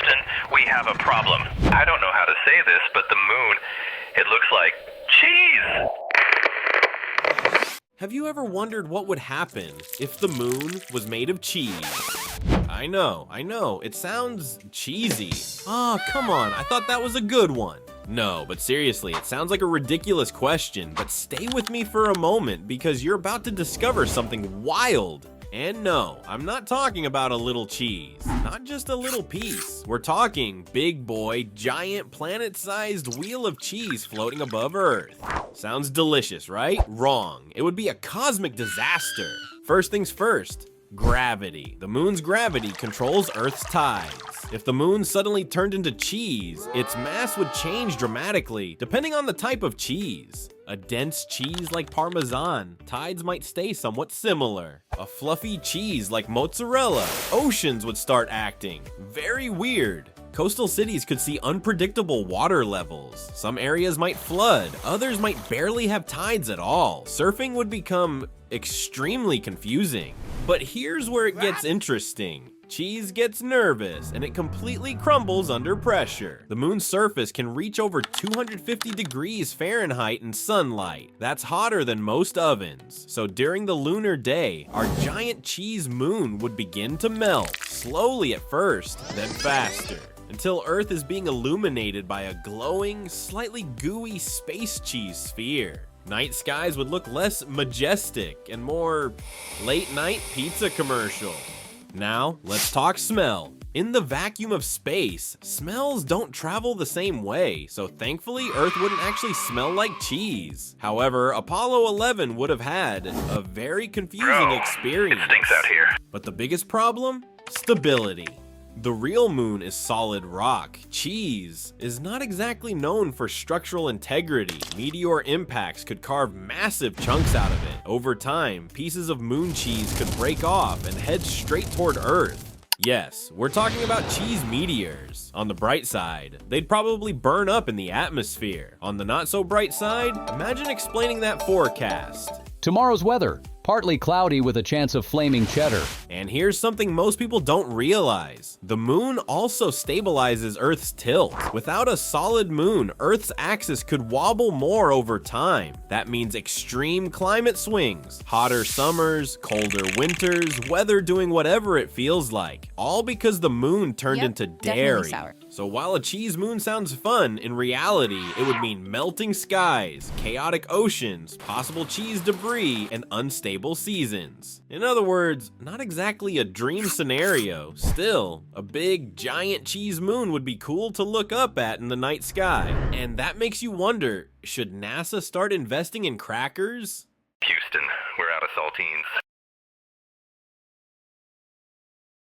Houston, we have a problem. I don't know how to say this, but the moon, it looks like cheese. Have you ever wondered what would happen if the moon was made of cheese? I know, it sounds cheesy. Ah, come on, I thought that was a good one. No, but seriously, it sounds like a ridiculous question, but stay with me for a moment because you're about to discover something wild. And no, I'm not talking about a little cheese, not just a little piece. We're talking big boy, giant planet-sized wheel of cheese floating above Earth. Sounds delicious, right? Wrong. It would be a cosmic disaster. First things first, gravity. The moon's gravity controls Earth's tides. If the moon suddenly turned into cheese, its mass would change dramatically, depending on the type of cheese. A dense cheese like Parmesan, tides might stay somewhat similar. A fluffy cheese like mozzarella, oceans would start acting very weird. Coastal cities could see unpredictable water levels. Some areas might flood, others might barely have tides at all. Surfing would become extremely confusing. But here's where it gets interesting. Cheese gets nervous and it completely crumbles under pressure. The moon's surface can reach over 250 degrees Fahrenheit in sunlight. That's hotter than most ovens. So during the lunar day, our giant cheese moon would begin to melt, slowly at first, then faster, until Earth is being illuminated by a glowing, slightly gooey space cheese sphere. Night skies would look less majestic and more late-night pizza commercial. Now, let's talk smell. In the vacuum of space, smells don't travel the same way, so thankfully Earth wouldn't actually smell like cheese. However, Apollo 11 would have had a very confusing experience. It stinks out here. But the biggest problem? Stability. The real moon is solid rock. Cheese is not exactly known for structural integrity. Meteor impacts could carve massive chunks out of it. Over time, pieces of moon cheese could break off and head straight toward Earth. Yes, we're talking about cheese meteors. On the bright side, they'd probably burn up in the atmosphere. On the not so bright side, imagine explaining that forecast. Tomorrow's weather, partly cloudy with a chance of flaming cheddar. And here's something most people don't realize. The moon also stabilizes Earth's tilt. Without a solid moon, Earth's axis could wobble more over time. That means extreme climate swings, hotter summers, colder winters, weather doing whatever it feels like. All because the moon turned into dairy. Sour. So while a cheese moon sounds fun, in reality, it would mean melting skies, chaotic oceans, possible cheese debris, and unstable seasons. In other words, not exactly a dream scenario. Still, a big, giant cheese moon would be cool to look up at in the night sky. And that makes you wonder, should NASA start investing in crackers? Houston, we're out of saltines.